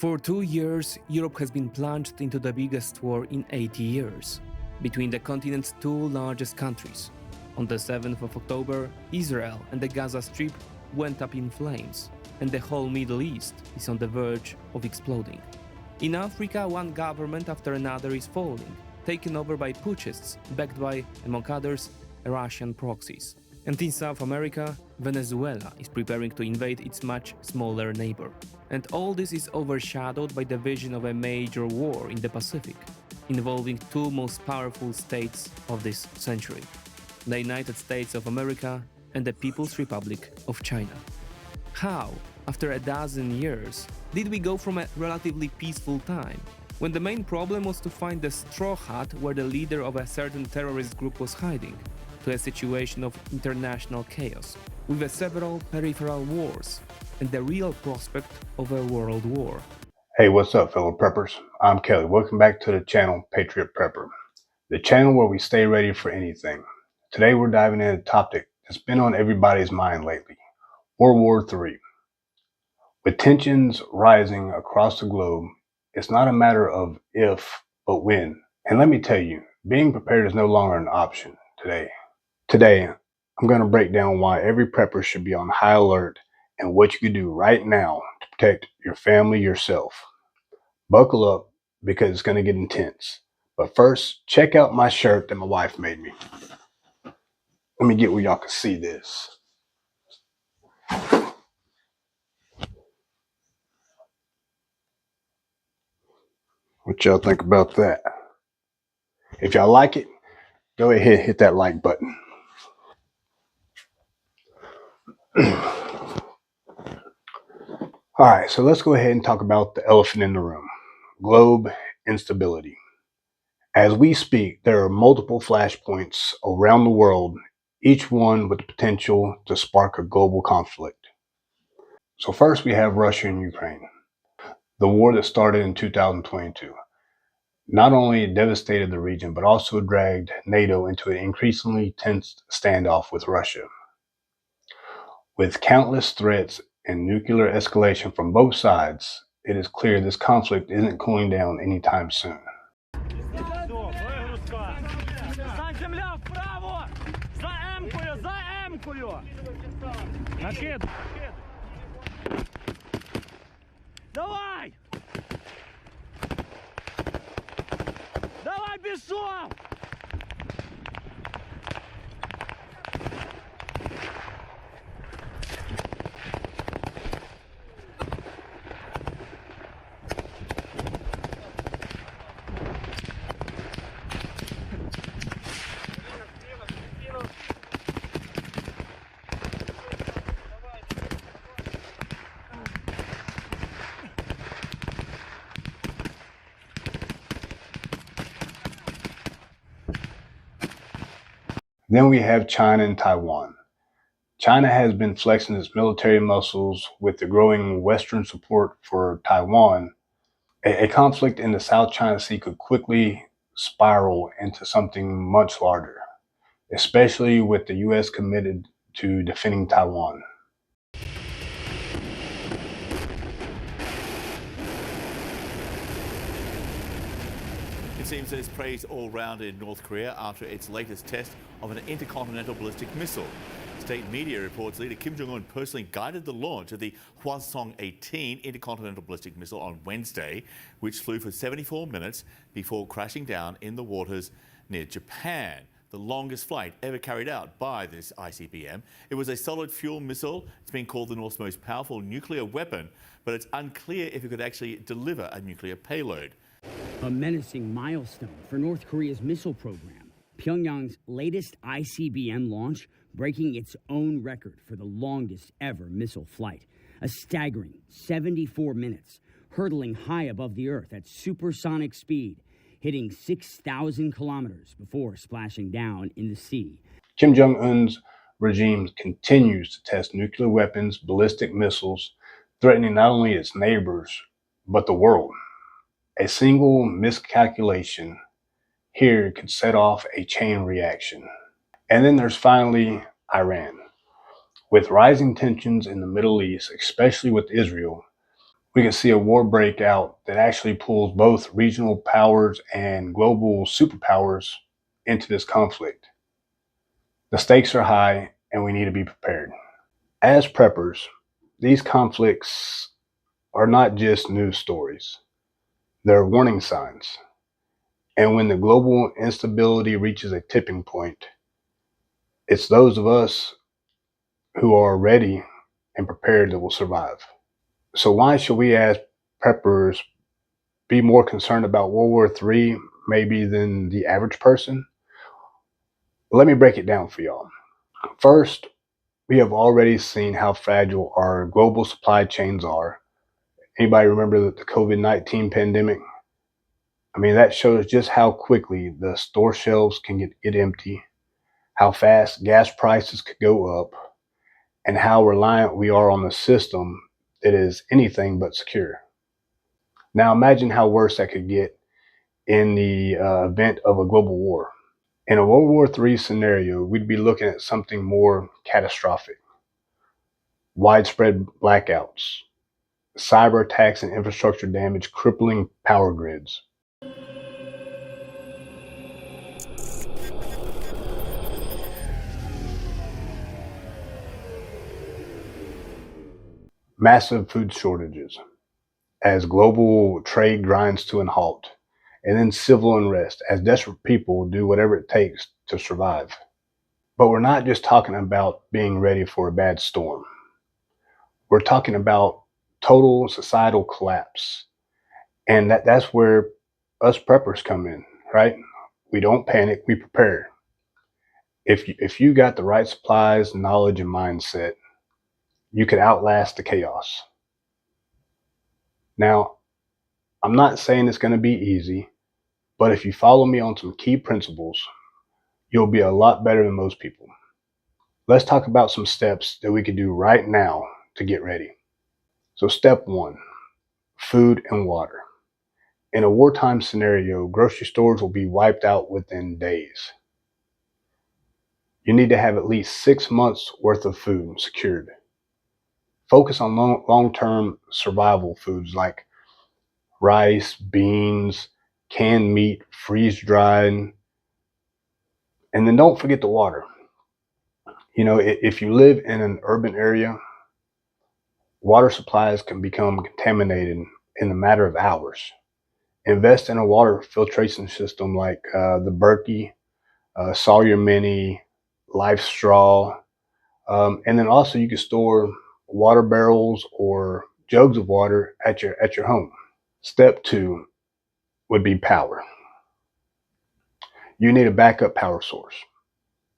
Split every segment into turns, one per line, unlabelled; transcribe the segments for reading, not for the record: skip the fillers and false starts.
For 2 years, Europe has been plunged into the biggest war in 80 years, between the continent's two largest countries. On the 7th of October, Israel and the Gaza Strip went up in flames, and the whole Middle East is on the verge of exploding. In Africa, one government after another is falling, taken over by putschists backed by, among others, Russian proxies. And in South America, Venezuela is preparing to invade its much smaller neighbor. And all this is overshadowed by the vision of a major war in the Pacific, involving two most powerful states of this century, the United States of America and the People's Republic of China. How, after a dozen years, did we go from a relatively peaceful time, when the main problem was to find the straw hut where the leader of a certain terrorist group was hiding, to a situation of international chaos, with several peripheral wars, and the real prospect of a world war?
Hey, what's up, fellow preppers? I'm Kelly. Welcome back to the channel Patriot Prepper, the channel where we stay ready for anything. Today we're diving into a topic that's been on everybody's mind lately, World War III. With tensions rising across the globe, it's not a matter of if, but when. And let me tell you, being prepared is no longer an option today. Today, I'm going to break down why every prepper should be on high alert and what you can do right now to protect your family, yourself. Buckle up because it's going to get intense. But first, check out my shirt that my wife made me. Let me get where y'all can see this. What y'all think about that? If y'all like it, go ahead and hit that like button. All right, so let's go ahead and talk about the elephant in the room, globe instability. As we speak, there are multiple flashpoints around the world, each one with the potential to spark a global conflict. So first we have Russia and Ukraine, the war that started in 2022. Not only devastated the region, but also dragged NATO into an increasingly tense standoff with Russia. With countless threats and nuclear escalation from both sides, it is clear this conflict isn't cooling down anytime soon.
Давай! Давай, пішов!
Then we have China and Taiwan. China has been flexing its military muscles with the growing Western support for Taiwan. A conflict in the South China Sea could quickly spiral into something much larger, especially with the U.S. committed to defending Taiwan.
It seems there's praise all round in North Korea after its latest test of an intercontinental ballistic missile. State media reports leader Kim Jong-un personally guided the launch of the Hwasong-18 intercontinental ballistic missile on Wednesday, which flew for 74 minutes before crashing down in the waters near Japan, the longest flight ever carried out by this ICBM. It was a solid fuel missile. It's been called the North's most powerful nuclear weapon, but it's unclear if it could actually deliver a nuclear payload.
A menacing milestone for North Korea's missile program. Pyongyang's latest ICBM launch breaking its own record for the longest ever missile flight. A staggering 74 minutes, hurtling high above the Earth at supersonic speed, hitting 6,000 kilometers before splashing down in the sea.
Kim Jong-un's regime continues to test nuclear weapons, ballistic missiles, threatening not only its neighbors, but the world. A single miscalculation here could set off a chain reaction. And then there's finally Iran. With rising tensions in the Middle East, especially with Israel, we can see a war break out that actually pulls both regional powers and global superpowers into this conflict. The stakes are high and we need to be prepared. As preppers, these conflicts are not just news stories. They're warning signs. And when the global instability reaches a tipping point, it's those of us who are ready and prepared that will survive. So why should we as preppers be more concerned about World War III maybe than the average person? Let me break it down for y'all. First, we have already seen how fragile our global supply chains are. Anybody remember the COVID-19 pandemic? I mean, that shows just how quickly the store shelves can get empty, how fast gas prices could go up, and how reliant we are on the system that is anything but secure. Now imagine how worse that could get in the event of a global war. In a World War III scenario, we'd be looking at something more catastrophic. Widespread blackouts, cyber attacks and infrastructure damage crippling power grids. Massive food shortages as global trade grinds to a halt, and then civil unrest as desperate people do whatever it takes to survive. But we're not just talking about being ready for a bad storm. We're talking about total societal collapse. And that's where us preppers come in, right? We don't panic, we prepare. If you got the right supplies, knowledge, and mindset, you could outlast the chaos. Now, I'm not saying it's going to be easy, but if you follow me on some key principles, you'll be a lot better than most people. Let's talk about some steps that we can do right now to get ready. So step one, food and water. In a wartime scenario, grocery stores will be wiped out within days. You need to have at least 6 months worth of food secured. Focus on long-term survival foods like rice, beans, canned meat, freeze-dried, and then don't forget the water. You know, if you live in an urban area, water supplies can become contaminated in a matter of hours. Invest in a water filtration system like the Berkey, Sawyer Mini, Life Straw, and then also you can store water barrels or jugs of water at your home. Step two would be power. You need a backup power source,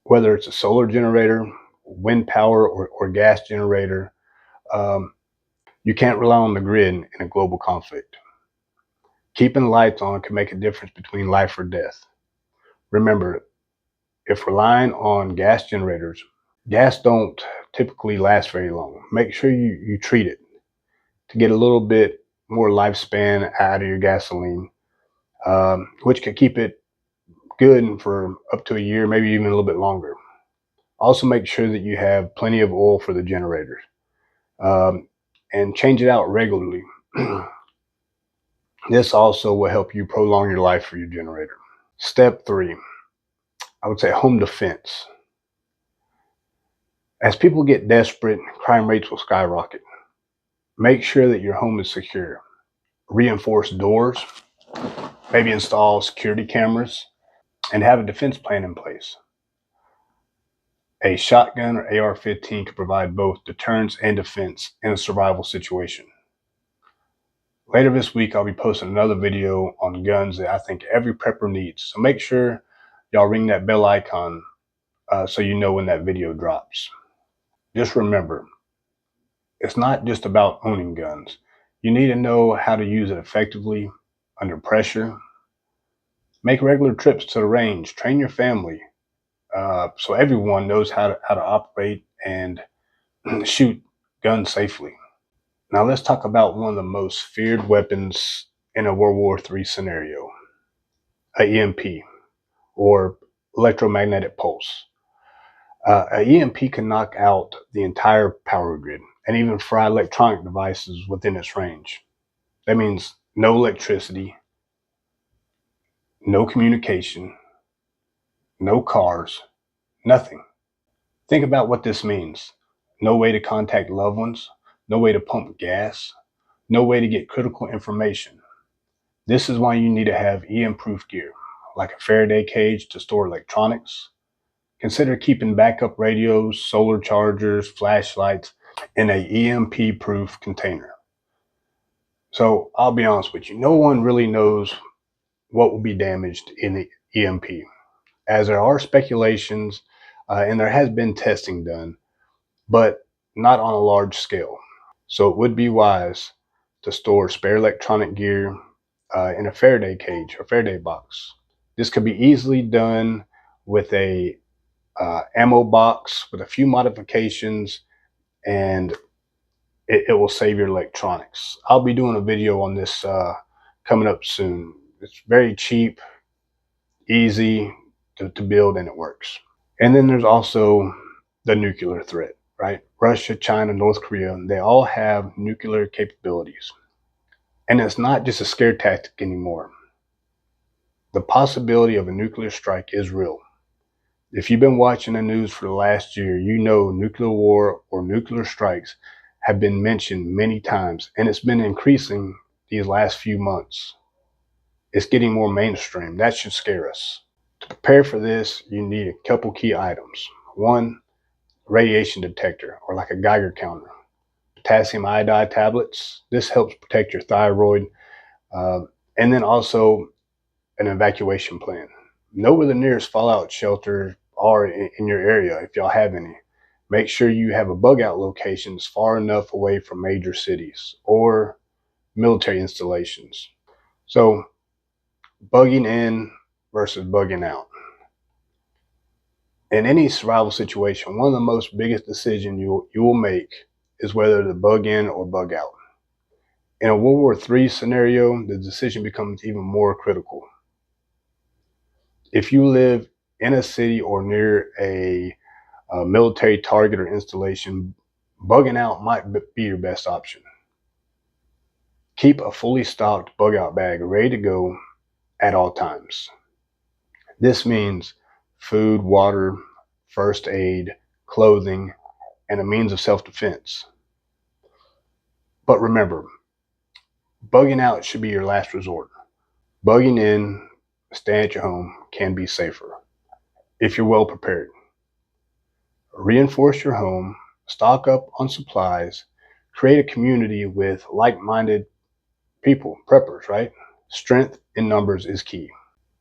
whether it's a solar generator, wind power, or gas generator. You can't rely on the grid in a global conflict. Keeping the lights on can make a difference between life or death. Remember, if relying on gas generators, gas don't typically last very long. Make sure you treat it to get a little bit more lifespan out of your gasoline, which could keep it good for up to a year, maybe even a little bit longer. Also make sure that you have plenty of oil for the generators, and change it out regularly. This also will help you prolong your life for your generator. Step three, I would say home defense. As people get desperate, crime rates will skyrocket. Make sure that your home is secure. Reinforce doors, maybe install security cameras, and have a defense plan in place. A shotgun or AR-15 can provide both deterrence and defense in a survival situation. Later this week, I'll be posting another video on guns that I think every prepper needs. So make sure y'all ring that bell icon so you know when that video drops. Just remember, it's not just about owning guns. You need to know how to use it effectively under pressure. Make regular trips to the range. Train your family so everyone knows how to operate and shoot guns safely. Now let's talk about one of the most feared weapons in a World War III scenario, a EMP, or electromagnetic pulse. A EMP can knock out the entire power grid and even fry electronic devices within its range. That means no electricity, no communication, no cars, nothing. Think about what this means. No way to contact loved ones, no way to pump gas, no way to get critical information. This is why you need to have EM-proof gear, like a Faraday cage to store electronics. Consider keeping backup radios, solar chargers, flashlights in a EMP-proof container. So I'll be honest with you, no one really knows what will be damaged in the EMP, as there are speculations and there has been testing done, but not on a large scale. So it would be wise to store spare electronic gear in a Faraday cage or Faraday box. This could be easily done with a ammo box with a few modifications, and it will save your electronics. I'll be doing a video on this coming up soon. It's very cheap, easy to build, and it works. And then there's also the nuclear threat, right? Russia, China, North Korea, they all have nuclear capabilities. And it's not just a scare tactic anymore. The possibility of a nuclear strike is real. If you've been watching the news for the last year, you know nuclear war or nuclear strikes have been mentioned many times, and it's been increasing these last few months. It's getting more mainstream. That should scare us. To prepare for this, you need a couple key items. One, radiation detector, or like a Geiger counter. Potassium iodide tablets. This helps protect your thyroid. And then also an evacuation plan. Know where the nearest fallout shelters are in your area, if y'all have any. Make sure you have a bug out locations far enough away from major cities or military installations. So bugging in versus bugging out. In any survival situation, one of the most biggest decisions you will make is whether to bug in or bug out. In a World War III scenario, the decision becomes even more critical. If you live in a city or near a military target or installation, bugging out might be your best option. Keep a fully stocked bug out bag ready to go at all times. This means food, water, first aid, clothing, and a means of self-defense. But remember, bugging out should be your last resort. Bugging in, staying at your home can be safer if you're well prepared. Reinforce your home, stock up on supplies, create a community with like-minded people, preppers, right? Strength in numbers is key.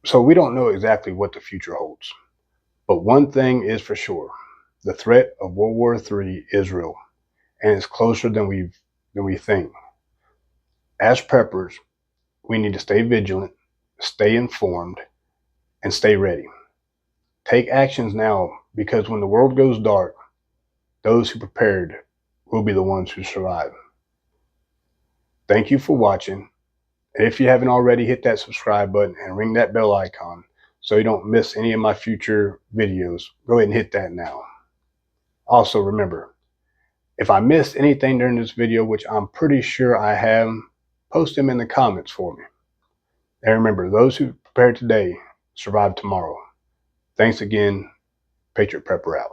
So we don't know exactly what the future holds, but one thing is for sure. The threat of World War III is real, and it's closer than we think. As preppers, we need to stay vigilant, stay informed, and stay ready. Take actions now, because when the world goes dark, those who prepared will be the ones who survive. Thank you for watching. And if you haven't already, hit that subscribe button and ring that bell icon so you don't miss any of my future videos. Go ahead and hit that now. Also remember, if I missed anything during this video, which I'm pretty sure I have, post them in the comments for me. And remember, those who prepare today survive tomorrow. Thanks again. Patriot Prepper out.